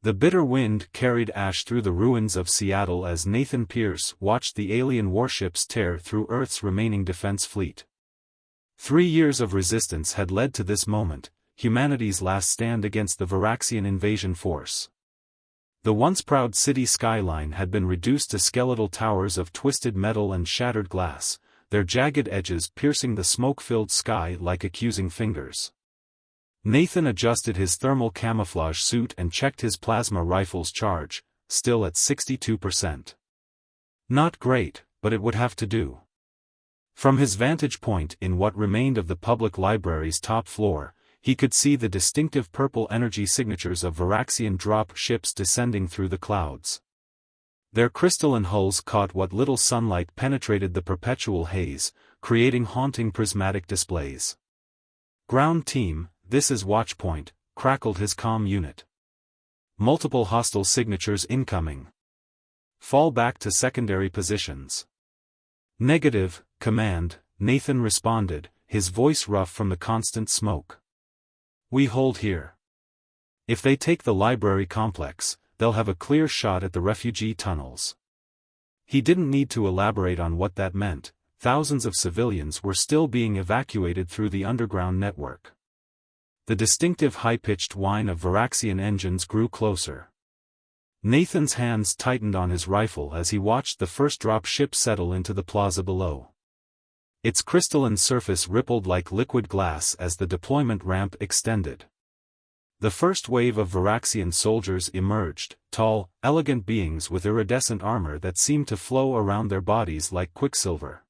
The bitter wind carried ash through the ruins of Seattle as Nathan Pierce watched the alien warships tear through Earth's remaining defense fleet. 3 years of resistance had led to this moment, humanity's last stand against the Varaxian invasion force. The once proud city skyline had been reduced to skeletal towers of twisted metal and shattered glass, their jagged edges piercing the smoke-filled sky like accusing fingers. Nathan adjusted his thermal camouflage suit and checked his plasma rifle's charge, still at 62%. Not great, but it would have to do. From his vantage point in what remained of the public library's top floor, he could see the distinctive purple energy signatures of Varaxian drop ships descending through the clouds. Their crystalline hulls caught what little sunlight penetrated the perpetual haze, creating haunting prismatic displays. "Ground team, this is Watchpoint," crackled his comm unit. "Multiple hostile signatures incoming. Fall back to secondary positions." "Negative, Command," Nathan responded, his voice rough from the constant smoke. "We hold here. If they take the library complex, they'll have a clear shot at the refugee tunnels." He didn't need to elaborate on what that meant. Thousands of civilians were still being evacuated through the underground network. The distinctive high-pitched whine of Varaxian engines grew closer. Nathan's hands tightened on his rifle as he watched the first drop ship settle into the plaza below. Its crystalline surface rippled like liquid glass as the deployment ramp extended. The first wave of Varaxian soldiers emerged, tall, elegant beings with iridescent armor that seemed to flow around their bodies like quicksilver.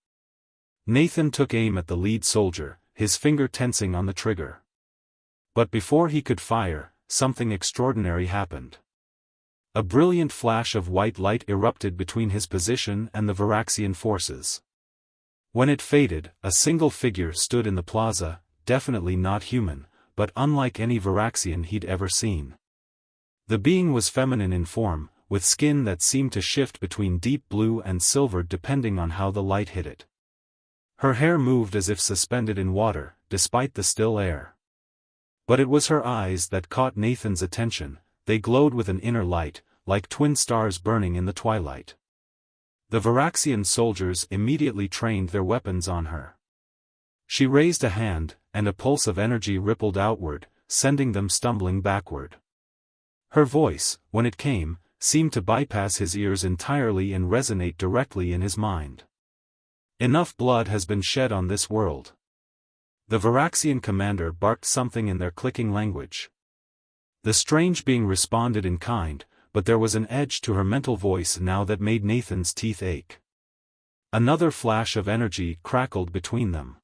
Nathan took aim at the lead soldier, his finger tensing on the trigger. But before he could fire, something extraordinary happened. A brilliant flash of white light erupted between his position and the Varaxian forces. When it faded, a single figure stood in the plaza, definitely not human, but unlike any Varaxian he'd ever seen. The being was feminine in form, with skin that seemed to shift between deep blue and silver depending on how the light hit it. Her hair moved as if suspended in water, despite the still air. But it was her eyes that caught Nathan's attention. They glowed with an inner light, like twin stars burning in the twilight. The Varaxian soldiers immediately trained their weapons on her. She raised a hand, and a pulse of energy rippled outward, sending them stumbling backward. Her voice, when it came, seemed to bypass his ears entirely and resonate directly in his mind. "Enough blood has been shed on this world." The Varaxian commander barked something in their clicking language. The strange being responded in kind, but there was an edge to her mental voice now that made Nathan's teeth ache. Another flash of energy crackled between them.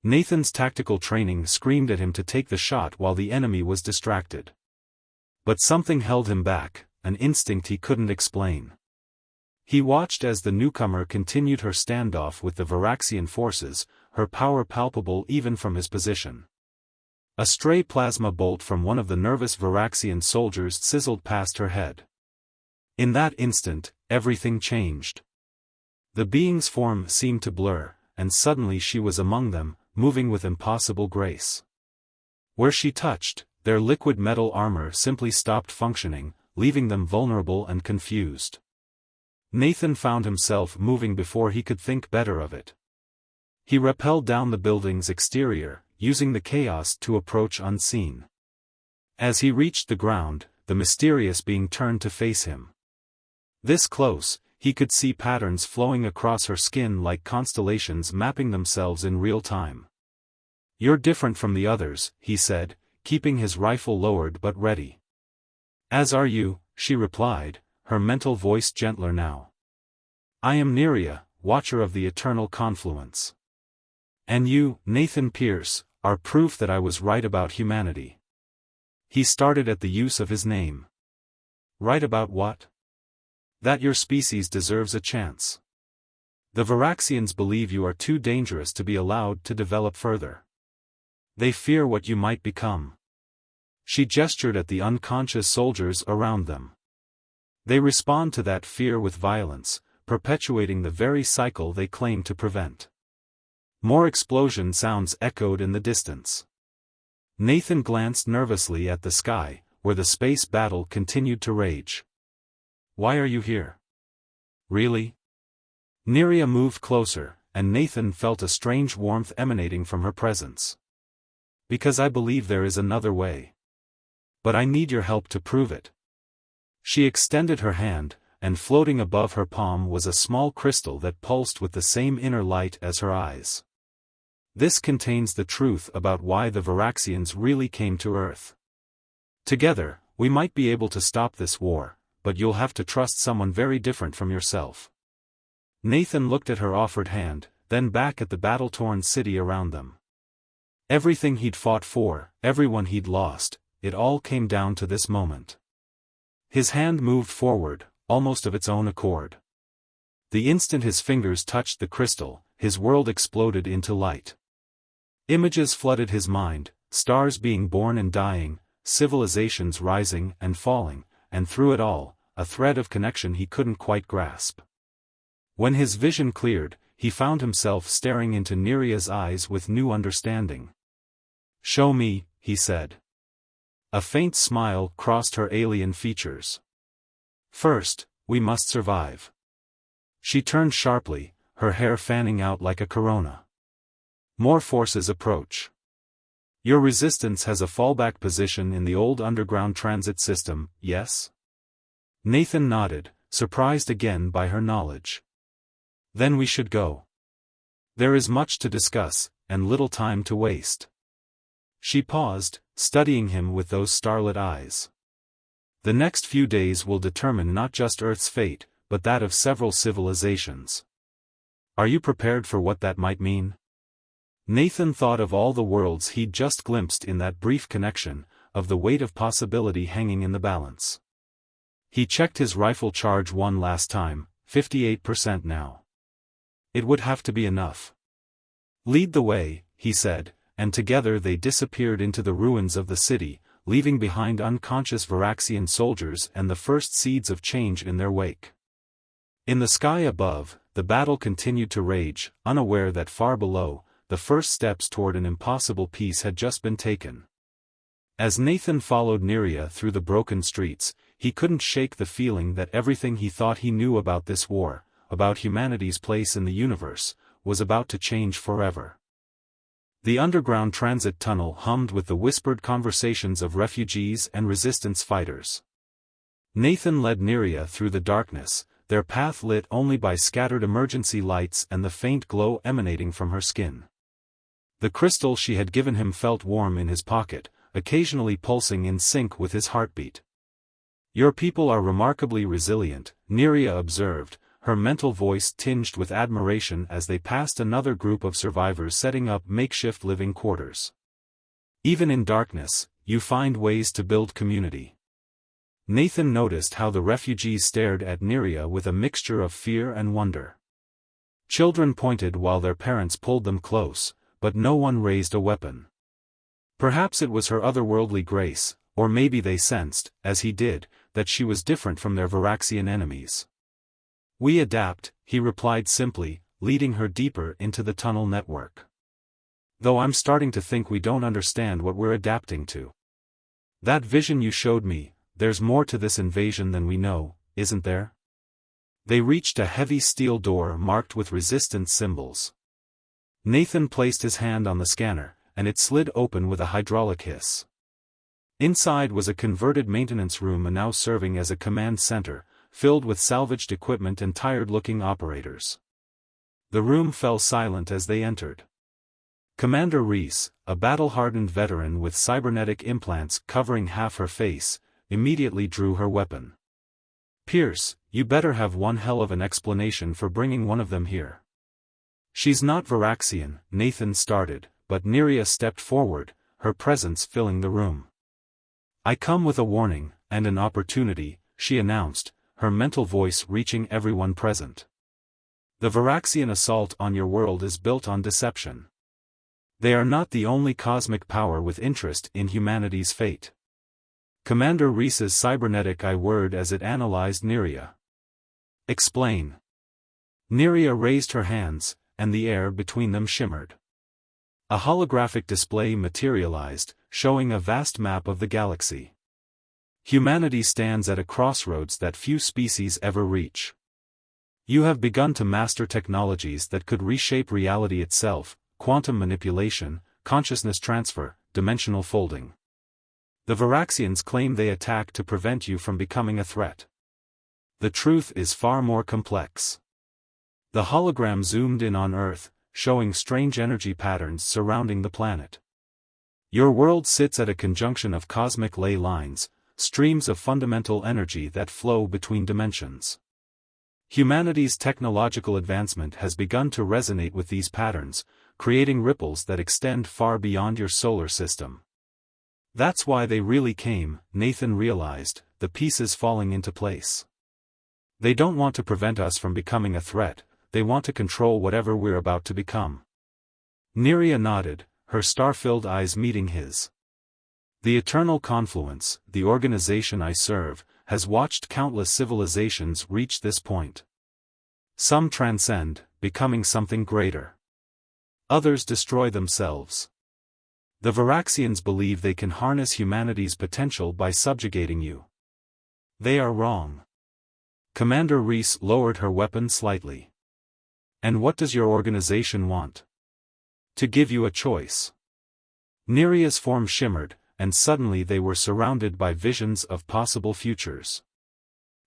Nathan's tactical training screamed at him to take the shot while the enemy was distracted. But something held him back, an instinct he couldn't explain. He watched as the newcomer continued her standoff with the Varaxian forces, her power palpable even from his position. A stray plasma bolt from one of the nervous Varaxian soldiers sizzled past her head. In that instant, everything changed. The being's form seemed to blur, and suddenly she was among them, moving with impossible grace. Where she touched, their liquid metal armor simply stopped functioning, leaving them vulnerable and confused. Nathan found himself moving before he could think better of it. He rappelled down the building's exterior, using the chaos to approach unseen. As he reached the ground, the mysterious being turned to face him. This close, he could see patterns flowing across her skin like constellations mapping themselves in real time. "You're different from the others," he said, keeping his rifle lowered but ready. "As are you," she replied, her mental voice gentler now. "I am Neria, Watcher of the Eternal Confluence. And you, Nathan Pierce, are proof that I was right about humanity." He started at the use of his name. "Right about what?" "That your species deserves a chance. The Varaxians believe you are too dangerous to be allowed to develop further. They fear what you might become." She gestured at the unconscious soldiers around them. "They respond to that fear with violence, perpetuating the very cycle they claim to prevent." More explosion sounds echoed in the distance. Nathan glanced nervously at the sky, where the space battle continued to rage. "Why are you here?" "Really?" Neria moved closer, and Nathan felt a strange warmth emanating from her presence. "Because I believe there is another way. But I need your help to prove it." She extended her hand, and floating above her palm was a small crystal that pulsed with the same inner light as her eyes. "This contains the truth about why the Varaxians really came to Earth. Together, we might be able to stop this war, but you'll have to trust someone very different from yourself." Nathan looked at her offered hand, then back at the battle-torn city around them. Everything he'd fought for, everyone he'd lost, it all came down to this moment. His hand moved forward, almost of its own accord. The instant his fingers touched the crystal, his world exploded into light. Images flooded his mind, stars being born and dying, civilizations rising and falling, and through it all, a thread of connection he couldn't quite grasp. When his vision cleared, he found himself staring into Neria's eyes with new understanding. "Show me," he said. A faint smile crossed her alien features. "First, we must survive." She turned sharply, her hair fanning out like a corona. "More forces approach. Your resistance has a fallback position in the old underground transit system, yes?" Nathan nodded, surprised again by her knowledge. "Then we should go. There is much to discuss, and little time to waste." She paused, studying him with those starlit eyes. "The next few days will determine not just Earth's fate, but that of several civilizations. Are you prepared for what that might mean?" Nathan thought of all the worlds he'd just glimpsed in that brief connection, of the weight of possibility hanging in the balance. He checked his rifle charge one last time, 58% now. It would have to be enough. "Lead the way," he said, and together they disappeared into the ruins of the city, leaving behind unconscious Varaxian soldiers and the first seeds of change in their wake. In the sky above, the battle continued to rage, unaware that far below, the first steps toward an impossible peace had just been taken. As Nathan followed Neria through the broken streets, he couldn't shake the feeling that everything he thought he knew about this war, about humanity's place in the universe, was about to change forever. The underground transit tunnel hummed with the whispered conversations of refugees and resistance fighters. Nathan led Neria through the darkness, their path lit only by scattered emergency lights and the faint glow emanating from her skin. The crystal she had given him felt warm in his pocket, occasionally pulsing in sync with his heartbeat. "Your people are remarkably resilient," Neria observed, her mental voice tinged with admiration as they passed another group of survivors setting up makeshift living quarters. "Even in darkness, you find ways to build community." Nathan noticed how the refugees stared at Neria with a mixture of fear and wonder. Children pointed while their parents pulled them close, but no one raised a weapon. Perhaps it was her otherworldly grace, or maybe they sensed, as he did, that she was different from their Varaxian enemies. "We adapt," he replied simply, leading her deeper into the tunnel network. "Though I'm starting to think we don't understand what we're adapting to. That vision you showed me, there's more to this invasion than we know, isn't there?" They reached a heavy steel door marked with resistance symbols. Nathan placed his hand on the scanner, and it slid open with a hydraulic hiss. Inside was a converted maintenance room and now serving as a command center, filled with salvaged equipment and tired-looking operators. The room fell silent as they entered. Commander Reese, a battle-hardened veteran with cybernetic implants covering half her face, immediately drew her weapon. "Pierce, you better have one hell of an explanation for bringing one of them here." "She's not Varaxian," Nathan started, but Neria stepped forward, her presence filling the room. "I come with a warning, and an opportunity," she announced, her mental voice reaching everyone present. "The Varaxian assault on your world is built on deception. They are not the only cosmic power with interest in humanity's fate." Commander Reese's cybernetic eye whirred as it analyzed Neria. "Explain." Neria raised her hands, and the air between them shimmered. A holographic display materialized, showing a vast map of the galaxy. Humanity stands at a crossroads that few species ever reach. You have begun to master technologies that could reshape reality itself: quantum manipulation, consciousness transfer, dimensional folding. The Varaxians claim they attack to prevent you from becoming a threat. The truth is far more complex. The hologram zoomed in on Earth, showing strange energy patterns surrounding the planet. Your world sits at a conjunction of cosmic ley lines, streams of fundamental energy that flow between dimensions. Humanity's technological advancement has begun to resonate with these patterns, creating ripples that extend far beyond your solar system. That's why they really came, Nathan realized, the pieces falling into place. They don't want to prevent us from becoming a threat, they want to control whatever we're about to become. Neria nodded, her star-filled eyes meeting his. The Eternal Confluence, the organization I serve, has watched countless civilizations reach this point. Some transcend, becoming something greater. Others destroy themselves. The Varaxians believe they can harness humanity's potential by subjugating you. They are wrong. Commander Reese lowered her weapon slightly. And what does your organization want? To give you a choice. Neria's form shimmered, and suddenly they were surrounded by visions of possible futures.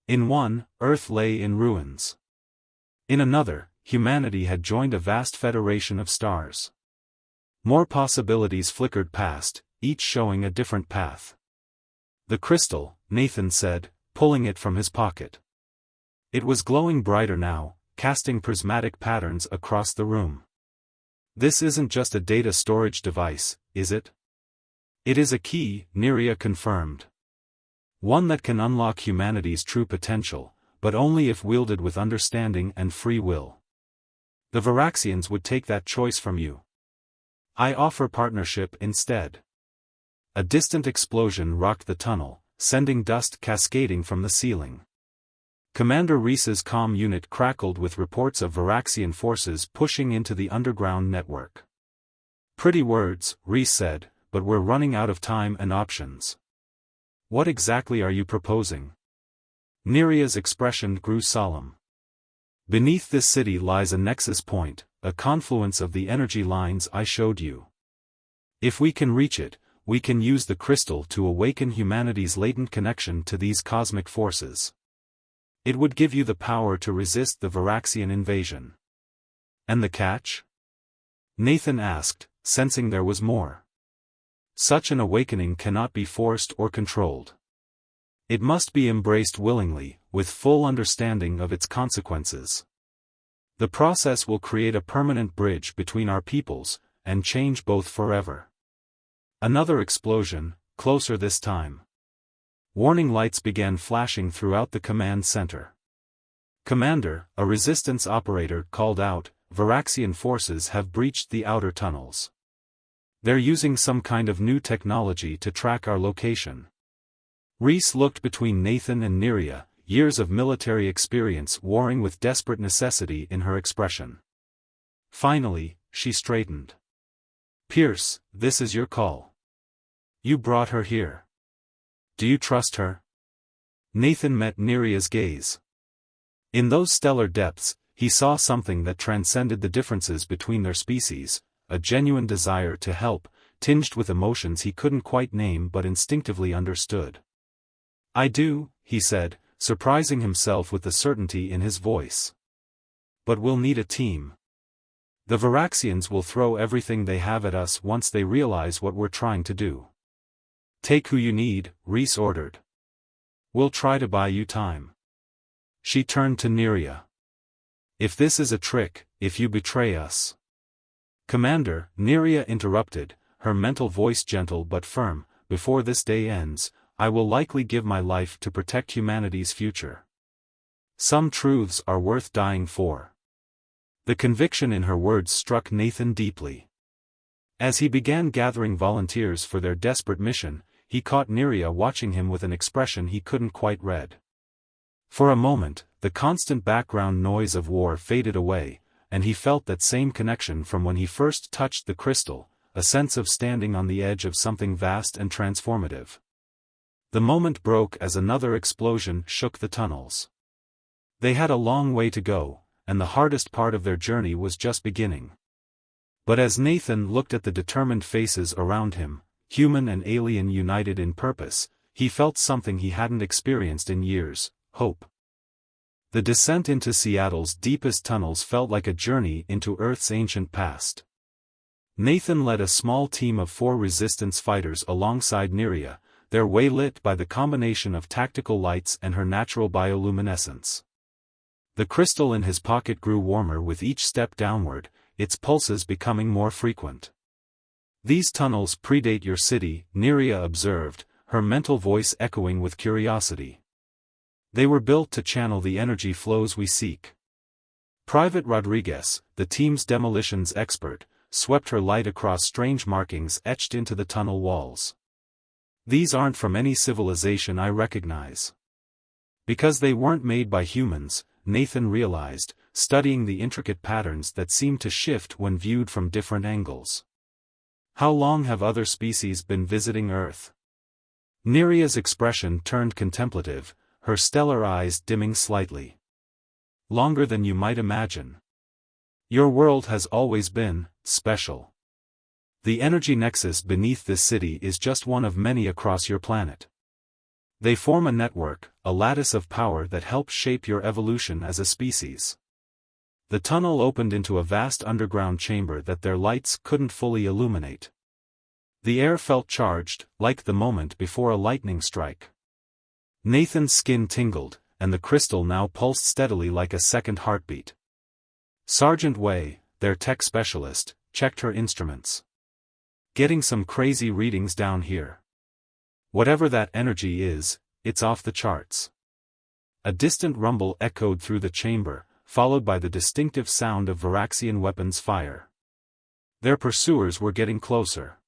In one, Earth lay in ruins. In another, humanity had joined a vast federation of stars. More possibilities flickered past, each showing a different path. The crystal, Nathan said, pulling it from his pocket. It was glowing brighter now, casting prismatic patterns across the room. This isn't just a data storage device, is it? It is a key, Neria confirmed. One that can unlock humanity's true potential, but only if wielded with understanding and free will. The Varaxians would take that choice from you. I offer partnership instead. A distant explosion rocked the tunnel, sending dust cascading from the ceiling. Commander Reese's comm unit crackled with reports of Varaxian forces pushing into the underground network. Pretty words, Reese said, but we're running out of time and options. What exactly are you proposing? Neria's expression grew solemn. Beneath this city lies a nexus point, a confluence of the energy lines I showed you. If we can reach it, we can use the crystal to awaken humanity's latent connection to these cosmic forces. It would give you the power to resist the Varaxian invasion. And the catch? Nathan asked, sensing there was more. Such an awakening cannot be forced or controlled. It must be embraced willingly, with full understanding of its consequences. The process will create a permanent bridge between our peoples, and change both forever. Another explosion, closer this time. Warning lights began flashing throughout the command center. Commander, a resistance operator called out, Varaxian forces have breached the outer tunnels. They're using some kind of new technology to track our location. Reese looked between Nathan and Neria, years of military experience warring with desperate necessity in her expression. Finally, she straightened. Pierce, this is your call. You brought her here. Do you trust her? Nathan met Neria's gaze. In those stellar depths, he saw something that transcended the differences between their species, a genuine desire to help, tinged with emotions he couldn't quite name but instinctively understood. I do, he said, surprising himself with the certainty in his voice. But we'll need a team. The Varaxians will throw everything they have at us once they realize what we're trying to do. Take who you need, Reese ordered. We'll try to buy you time. She turned to Neria. If this is a trick, if you betray us. Commander, Neria interrupted, her mental voice gentle but firm, before this day ends, I will likely give my life to protect humanity's future. Some truths are worth dying for. The conviction in her words struck Nathan deeply. As he began gathering volunteers for their desperate mission, he caught Neria watching him with an expression he couldn't quite read. For a moment, the constant background noise of war faded away, and he felt that same connection from when he first touched the crystal, a sense of standing on the edge of something vast and transformative. The moment broke as another explosion shook the tunnels. They had a long way to go, and the hardest part of their journey was just beginning. But as Nathan looked at the determined faces around him, human and alien united in purpose, he felt something he hadn't experienced in years: hope. The descent into Seattle's deepest tunnels felt like a journey into Earth's ancient past. Nathan led a small team of 4 resistance fighters alongside Nerea, their way lit by the combination of tactical lights and her natural bioluminescence. The crystal in his pocket grew warmer with each step downward, its pulses becoming more frequent. "These tunnels predate your city," Nerea observed, her mental voice echoing with curiosity. "They were built to channel the energy flows we seek." Private Rodriguez, the team's demolitions expert, swept her light across strange markings etched into the tunnel walls. "These aren't from any civilization I recognize." Because they weren't made by humans, Nathan realized, studying the intricate patterns that seemed to shift when viewed from different angles. "How long have other species been visiting Earth?" Nerea's expression turned contemplative, her stellar eyes dimming slightly. "Longer than you might imagine. Your world has always been special. The energy nexus beneath this city is just one of many across your planet. They form a network, a lattice of power that helps shape your evolution as a species." The tunnel opened into a vast underground chamber that their lights couldn't fully illuminate. The air felt charged, like the moment before a lightning strike. Nathan's skin tingled, and the crystal now pulsed steadily like a second heartbeat. Sergeant Wei, their tech specialist, checked her instruments. "Getting some crazy readings down here. Whatever that energy is, it's off the charts." A distant rumble echoed through the chamber, followed by the distinctive sound of Varaxian weapons fire. Their pursuers were getting closer.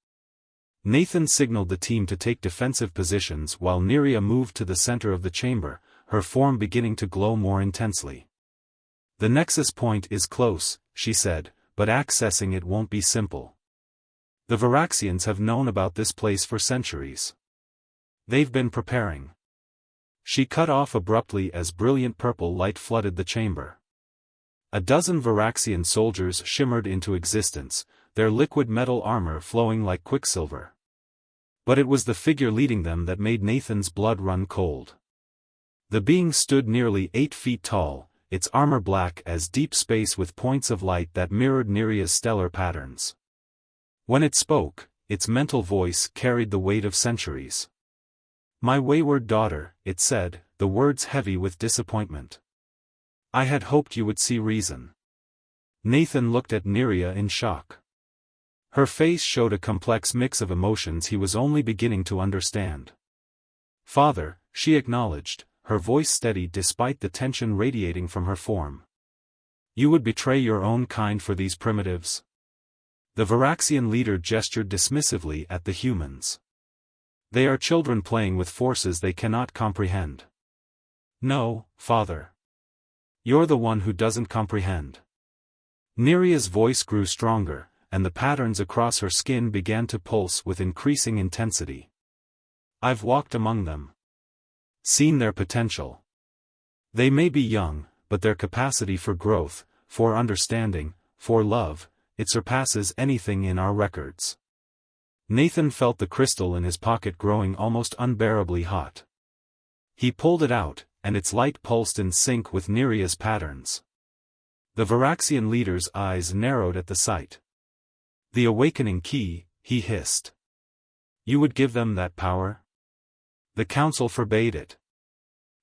Nathan signaled the team to take defensive positions while Nerea moved to the center of the chamber, her form beginning to glow more intensely. "The nexus point is close," she said, "but accessing it won't be simple. The Varaxians have known about this place for centuries. They've been preparing." She cut off abruptly as brilliant purple light flooded the chamber. A dozen Varaxian soldiers shimmered into existence, their liquid metal armor flowing like quicksilver. But it was the figure leading them that made Nathan's blood run cold. The being stood nearly 8 feet tall, its armor black as deep space with points of light that mirrored Nerea's stellar patterns. When it spoke, its mental voice carried the weight of centuries. "My wayward daughter," it said, the words heavy with disappointment. "I had hoped you would see reason." Nathan looked at Nerea in shock. Her face showed a complex mix of emotions he was only beginning to understand. "Father," she acknowledged, her voice steady despite the tension radiating from her form. "You would betray your own kind for these primitives?" The Varaxian leader gestured dismissively at the humans. "They are children playing with forces they cannot comprehend." "No, father. You're the one who doesn't comprehend." Nerea's voice grew stronger, and the patterns across her skin began to pulse with increasing intensity. "I've walked among them. Seen their potential. They may be young, but their capacity for growth, for understanding, for love, it surpasses anything in our records." Nathan felt the crystal in his pocket growing almost unbearably hot. He pulled it out, and its light pulsed in sync with Nerea's patterns. The Varaxian leader's eyes narrowed at the sight. "The awakening key," he hissed. "You would give them that power?" "The council forbade it."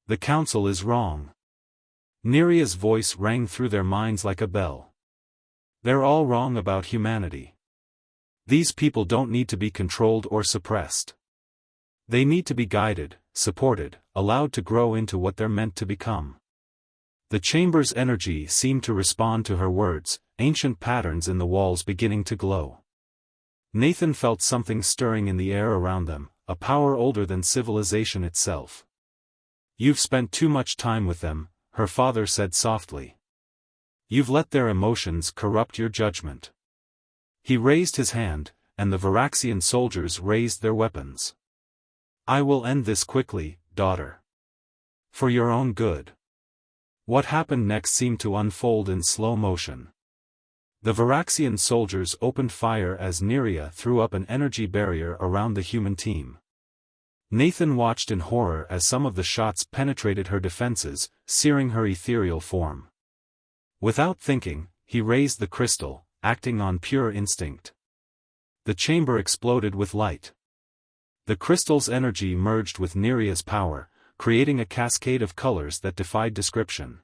"The council is wrong." Nerea's voice rang through their minds like a bell. "They're all wrong about humanity. These people don't need to be controlled or suppressed. They need to be guided, supported, allowed to grow into what they're meant to become." The chamber's energy seemed to respond to her words, ancient patterns in the walls beginning to glow. Nathan felt something stirring in the air around them, a power older than civilization itself. "You've spent too much time with them," her father said softly. "You've let their emotions corrupt your judgment." He raised his hand, and the Varaxian soldiers raised their weapons. I will end this quickly, daughter. For your own good. What happened next seemed to unfold in slow motion. The Varaxian soldiers opened fire as Neria threw up an energy barrier around the human team. Nathan watched in horror as some of the shots penetrated her defenses, searing her ethereal form. Without thinking, he raised the crystal, acting on pure instinct. The chamber exploded with light. The crystal's energy merged with Neria's power, creating a cascade of colors that defied description.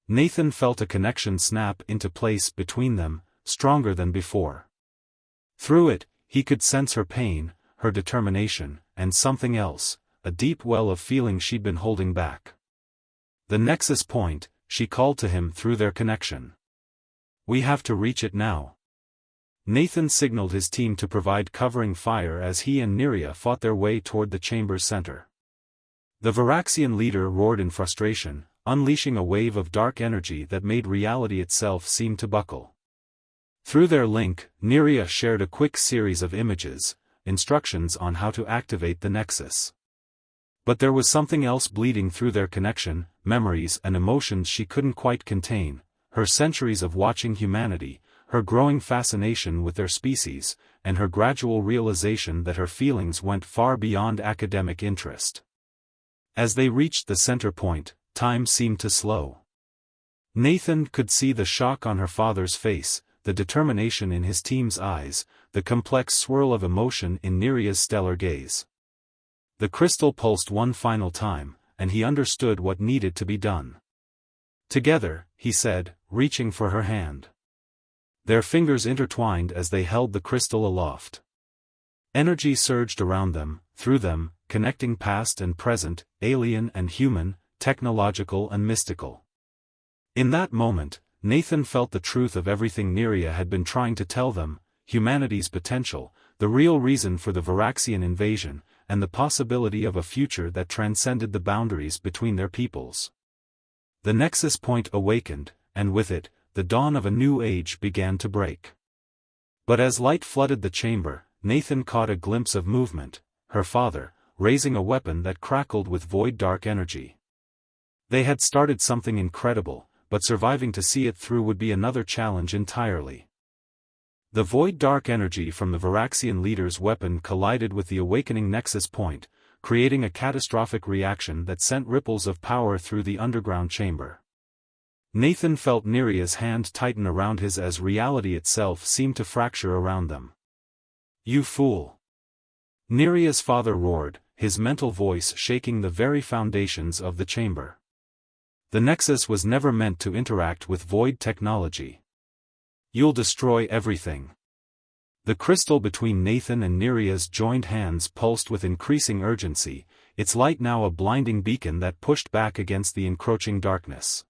Nathan felt a connection snap into place between them, stronger than before. Through it, he could sense her pain, her determination, and something else, a deep well of feeling she'd been holding back. The nexus point, she called to him through their connection. We have to reach it now. Nathan signaled his team to provide covering fire as he and Neria fought their way toward the chamber's center. The Varaxian leader roared in frustration, unleashing a wave of dark energy that made reality itself seem to buckle. Through their link, Neria shared a quick series of images, instructions on how to activate the nexus. But there was something else bleeding through their connection, memories and emotions she couldn't quite contain, her centuries of watching humanity, her growing fascination with their species, and her gradual realization that her feelings went far beyond academic interest. As they reached the center point, time seemed to slow. Nathan could see the shock on her father's face, the determination in his team's eyes, the complex swirl of emotion in Neria's stellar gaze. The crystal pulsed one final time, and he understood what needed to be done. Together, he said, reaching for her hand. Their fingers intertwined as they held the crystal aloft. Energy surged around them, through them, connecting past and present, alien and human, technological and mystical. In that moment, Nathan felt the truth of everything Neria had been trying to tell them, humanity's potential, the real reason for the Varaxian invasion, and the possibility of a future that transcended the boundaries between their peoples. The nexus point awakened, and with it, the dawn of a new age began to break. But as light flooded the chamber, Nathan caught a glimpse of movement, her father, raising a weapon that crackled with void dark energy. They had started something incredible, but surviving to see it through would be another challenge entirely. The void dark energy from the Varaxian leader's weapon collided with the awakening nexus point, creating a catastrophic reaction that sent ripples of power through the underground chamber. Nathan felt Neria's hand tighten around his as reality itself seemed to fracture around them. You fool! Neria's father roared, his mental voice shaking the very foundations of the chamber. The nexus was never meant to interact with void technology. You'll destroy everything. The crystal between Nathan and Neria's joined hands pulsed with increasing urgency, its light now a blinding beacon that pushed back against the encroaching darkness.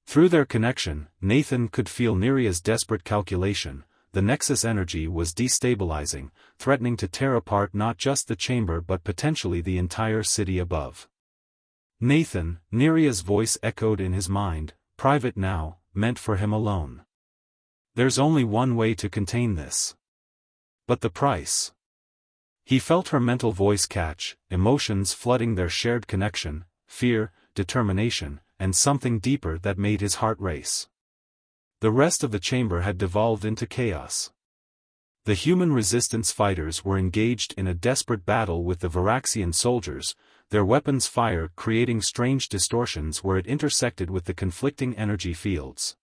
Through their connection, Nathan could feel Neria's desperate calculation. The nexus energy was destabilizing, threatening to tear apart not just the chamber but potentially the entire city above. Nathan, Neria's voice echoed in his mind, private now, meant for him alone. There's only one way to contain this. But the price. He felt her mental voice catch, emotions flooding their shared connection, fear, determination, and something deeper that made his heart race. The rest of the chamber had devolved into chaos. The human resistance fighters were engaged in a desperate battle with the Varaxian soldiers, their weapons' fire creating strange distortions where it intersected with the conflicting energy fields.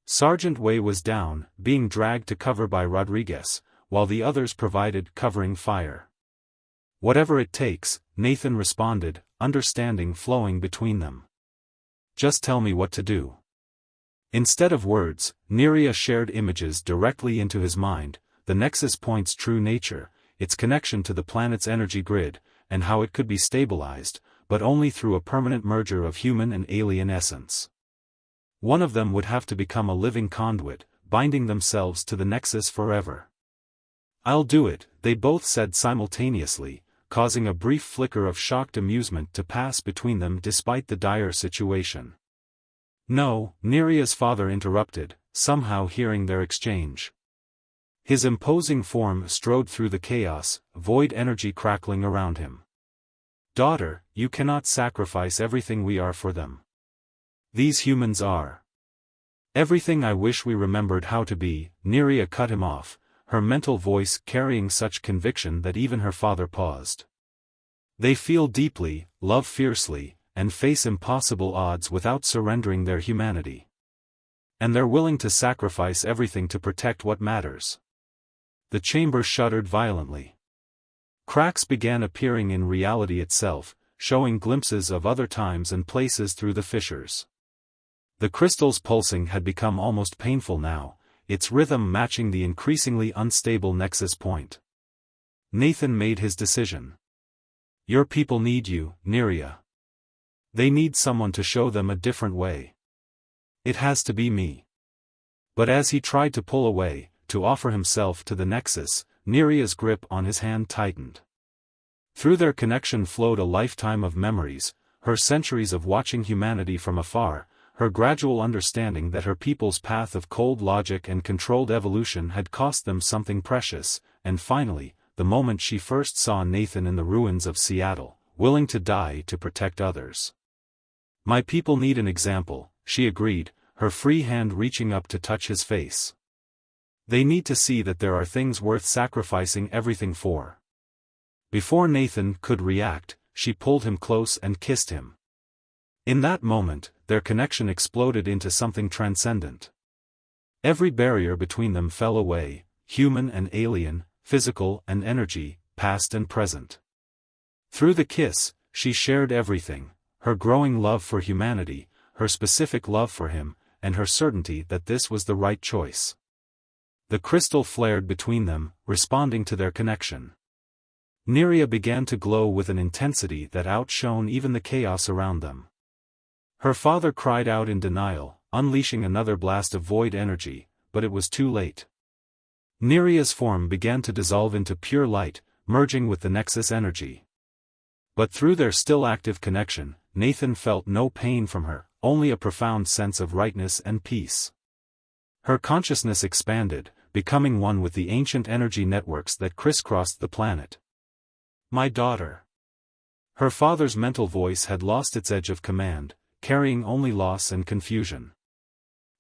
Sergeant Wei was down, being dragged to cover by Rodriguez, while the others provided covering fire. Whatever it takes, Nathan responded, understanding flowing between them. Just tell me what to do. Instead of words, Neria shared images directly into his mind, the nexus point's true nature, its connection to the planet's energy grid, and how it could be stabilized, but only through a permanent merger of human and alien essence. One of them would have to become a living conduit, binding themselves to the nexus forever. I'll do it, they both said simultaneously, causing a brief flicker of shocked amusement to pass between them despite the dire situation. No, Neria's father interrupted, somehow hearing their exchange. His imposing form strode through the chaos, void energy crackling around him. "Daughter, you cannot sacrifice everything we are for them. These humans are everything I wish we remembered how to be." Nerea cut him off, her mental voice carrying such conviction that even her father paused. "They feel deeply, love fiercely, and face impossible odds without surrendering their humanity. And they're willing to sacrifice everything to protect what matters." The chamber shuddered violently. Cracks began appearing in reality itself, showing glimpses of other times and places through the fissures. The crystal's pulsing had become almost painful now, its rhythm matching the increasingly unstable nexus point. Nathan made his decision. "Your people need you, Nerea. They need someone to show them a different way. It has to be me." But as he tried to pull away, to offer himself to the nexus, Nerea's grip on his hand tightened. Through their connection flowed a lifetime of memories, her centuries of watching humanity from afar, her gradual understanding that her people's path of cold logic and controlled evolution had cost them something precious, and finally, the moment she first saw Nathan in the ruins of Seattle, willing to die to protect others. "My people need an example," she agreed, her free hand reaching up to touch his face. "They need to see that there are things worth sacrificing everything for." Before Nathan could react, she pulled him close and kissed him. In that moment, their connection exploded into something transcendent. Every barrier between them fell away, human and alien, physical and energy, past and present. Through the kiss, she shared everything, her growing love for humanity, her specific love for him, and her certainty that this was the right choice. The crystal flared between them, responding to their connection. Nerea began to glow with an intensity that outshone even the chaos around them. Her father cried out in denial, unleashing another blast of void energy, but it was too late. Nerea's form began to dissolve into pure light, merging with the nexus energy. But through their still active connection, Nathan felt no pain from her, only a profound sense of rightness and peace. Her consciousness expanded, becoming one with the ancient energy networks that crisscrossed the planet. "My daughter." Her father's mental voice had lost its edge of command, carrying only loss and confusion.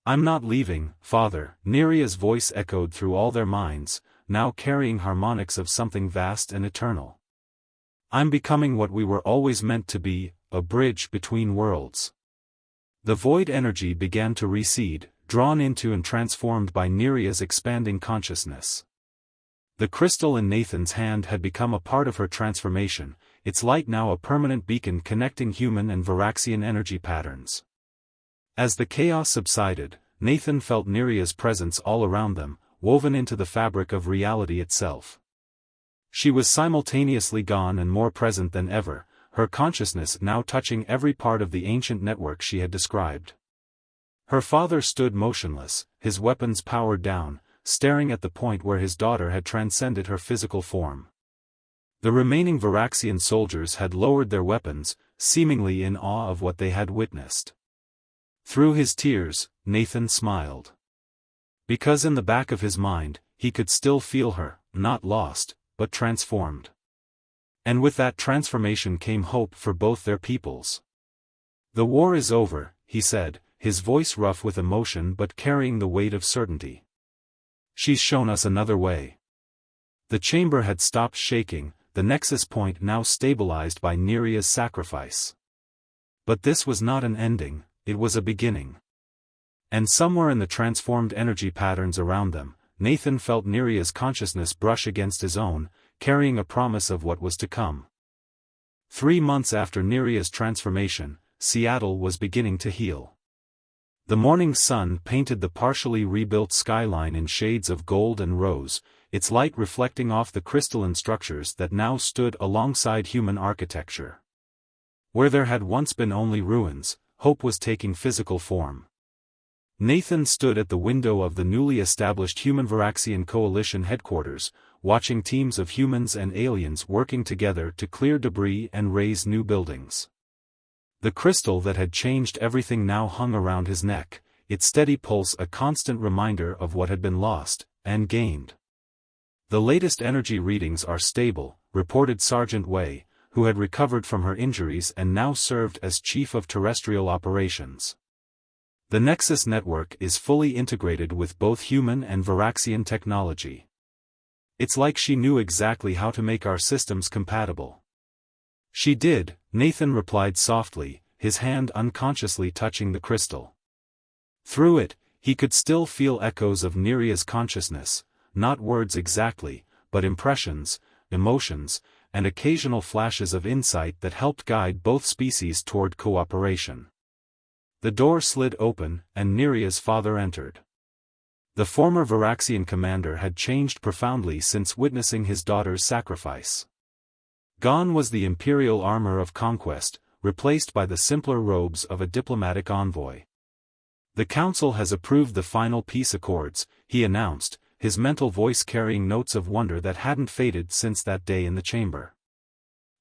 "I'm not leaving, father." Nerea's voice echoed through all their minds, now carrying harmonics of something vast and eternal. "I'm becoming what we were always meant to be, a bridge between worlds." The void energy began to recede, drawn into and transformed by Nerea's expanding consciousness. The crystal in Nathan's hand had become a part of her transformation, its light now a permanent beacon connecting human and Varaxian energy patterns. As the chaos subsided, Nathan felt Nerea's presence all around them, woven into the fabric of reality itself. She was simultaneously gone and more present than ever, her consciousness now touching every part of the ancient network she had described. Her father stood motionless, his weapons powered down, staring at the point where his daughter had transcended her physical form. The remaining Varaxian soldiers had lowered their weapons, seemingly in awe of what they had witnessed. Through his tears, Nathan smiled. Because in the back of his mind, he could still feel her, not lost, but transformed. And with that transformation came hope for both their peoples. "The war is over," he said, his voice rough with emotion but carrying the weight of certainty. "She's shown us another way." The chamber had stopped shaking, the nexus point now stabilized by Nerea's sacrifice. But this was not an ending, it was a beginning. And somewhere in the transformed energy patterns around them, Nathan felt Nerea's consciousness brush against his own, carrying a promise of what was to come. 3 months after Nerea's transformation, Seattle was beginning to heal. The morning sun painted the partially rebuilt skyline in shades of gold and rose, its light reflecting off the crystalline structures that now stood alongside human architecture. Where there had once been only ruins, hope was taking physical form. Nathan stood at the window of the newly established Human Varaxian Coalition headquarters, watching teams of humans and aliens working together to clear debris and raise new buildings. The crystal that had changed everything now hung around his neck, its steady pulse a constant reminder of what had been lost, and gained. The latest energy readings are stable, reported Sergeant Wei, who had recovered from her injuries and now served as Chief of Terrestrial Operations. The Nexus network is fully integrated with both human and Varaxian technology. It's like she knew exactly how to make our systems compatible. She did, Nathan replied softly, his hand unconsciously touching the crystal. Through it, he could still feel echoes of Neria's consciousness, not words exactly, but impressions, emotions, and occasional flashes of insight that helped guide both species toward cooperation. The door slid open, and Neria's father entered. The former Varaxian commander had changed profoundly since witnessing his daughter's sacrifice. Gone was the imperial armor of conquest, replaced by the simpler robes of a diplomatic envoy. The council has approved the final peace accords, he announced, his mental voice carrying notes of wonder that hadn't faded since that day in the chamber.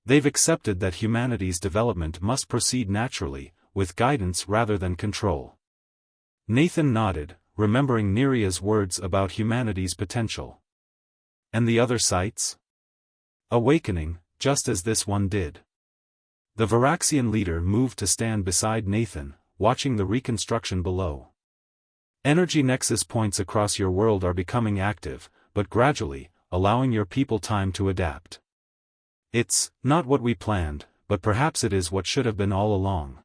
They've accepted that humanity's development must proceed naturally, with guidance rather than control. Nathan nodded, remembering Neria's words about humanity's potential. And the other sites? Awakening, just as this one did. The Varaxian leader moved to stand beside Nathan, watching the reconstruction below. Energy nexus points across your world are becoming active, but gradually, allowing your people time to adapt. It's not what we planned, but perhaps it is what should have been all along.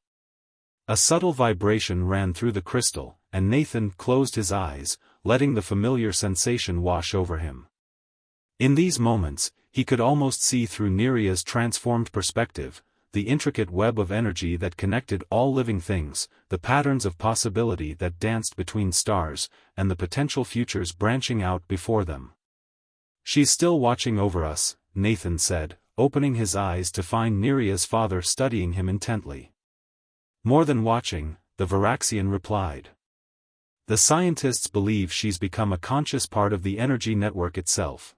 A subtle vibration ran through the crystal, and Nathan closed his eyes, letting the familiar sensation wash over him. In these moments, he could almost see through Neria's transformed perspective, the intricate web of energy that connected all living things, the patterns of possibility that danced between stars, and the potential futures branching out before them. She's still watching over us, Nathan said, opening his eyes to find Neria's father studying him intently. More than watching, the Varaxian replied. The scientists believe she's become a conscious part of the energy network itself.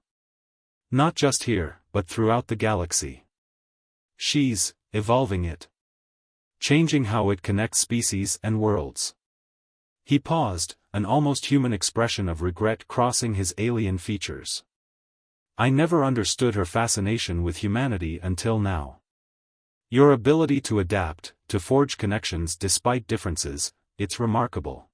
Not just here, but throughout the galaxy. She's evolving it. Changing how it connects species and worlds. He paused, an almost human expression of regret crossing his alien features. I never understood her fascination with humanity until now. Your ability to adapt, to forge connections despite differences, it's remarkable.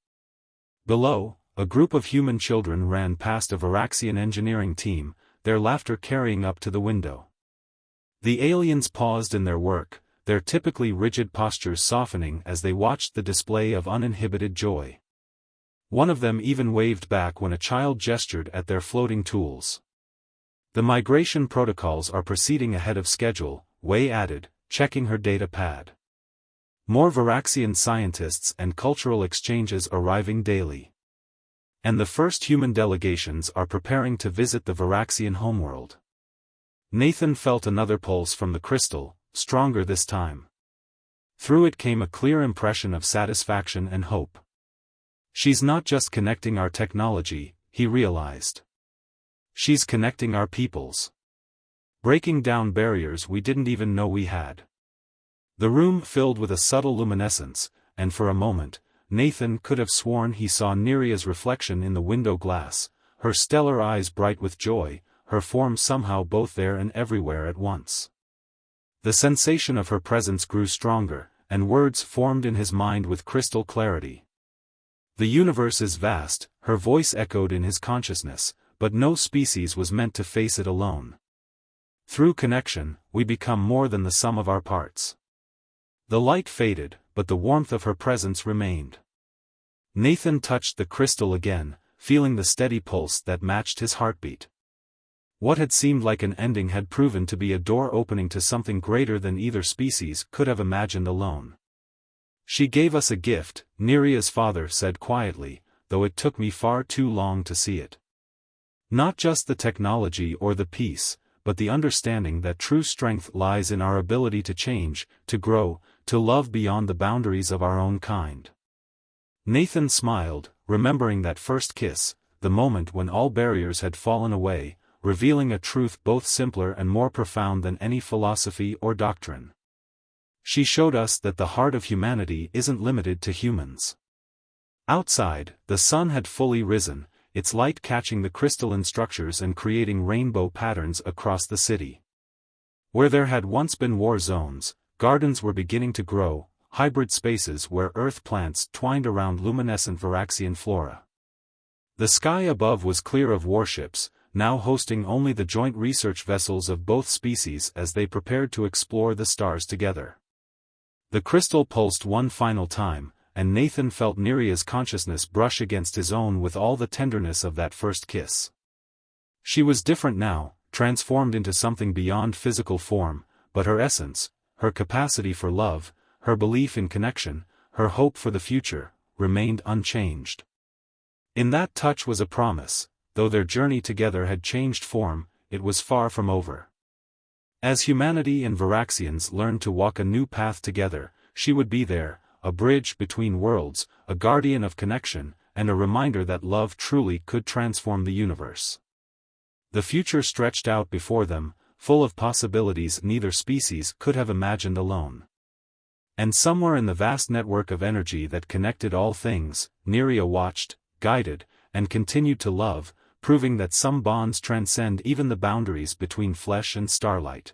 Below, a group of human children ran past a Varaxian engineering team, their laughter carrying up to the window. The aliens paused in their work, their typically rigid postures softening as they watched the display of uninhibited joy. One of them even waved back when a child gestured at their floating tools. The migration protocols are proceeding ahead of schedule, Wei added, checking her data pad. More Varaxian scientists and cultural exchanges arriving daily. And the first human delegations are preparing to visit the Varaxian homeworld. Nathan felt another pulse from the crystal, stronger this time. Through it came a clear impression of satisfaction and hope. She's not just connecting our technology, he realized. She's connecting our peoples. Breaking down barriers we didn't even know we had. The room filled with a subtle luminescence, and for a moment, Nathan could have sworn he saw Neria's reflection in the window glass, her stellar eyes bright with joy, her form somehow both there and everywhere at once. The sensation of her presence grew stronger, and words formed in his mind with crystal clarity. The universe is vast, her voice echoed in his consciousness, but no species was meant to face it alone. Through connection, we become more than the sum of our parts. The light faded, but the warmth of her presence remained. Nathan touched the crystal again, feeling the steady pulse that matched his heartbeat. What had seemed like an ending had proven to be a door opening to something greater than either species could have imagined alone. She gave us a gift, Neria's father said quietly, though it took me far too long to see it. Not just the technology or the peace, but the understanding that true strength lies in our ability to change, to grow, to love beyond the boundaries of our own kind. Nathan smiled, remembering that first kiss, the moment when all barriers had fallen away, revealing a truth both simpler and more profound than any philosophy or doctrine. She showed us that the heart of humanity isn't limited to humans. Outside, the sun had fully risen, its light catching the crystalline structures and creating rainbow patterns across the city. Where there had once been war zones, gardens were beginning to grow, hybrid spaces where earth plants twined around luminescent Varaxian flora. The sky above was clear of warships, now hosting only the joint research vessels of both species as they prepared to explore the stars together. The crystal pulsed one final time, and Nathan felt Neria's consciousness brush against his own with all the tenderness of that first kiss. She was different now, transformed into something beyond physical form, but her essence, her capacity for love, her belief in connection, her hope for the future, remained unchanged. In that touch was a promise. Though their journey together had changed form, it was far from over. As humanity and Varaxians learned to walk a new path together, she would be there, a bridge between worlds, a guardian of connection, and a reminder that love truly could transform the universe. The future stretched out before them, full of possibilities neither species could have imagined alone. And somewhere in the vast network of energy that connected all things, Neria watched, guided, and continued to love, proving that some bonds transcend even the boundaries between flesh and starlight.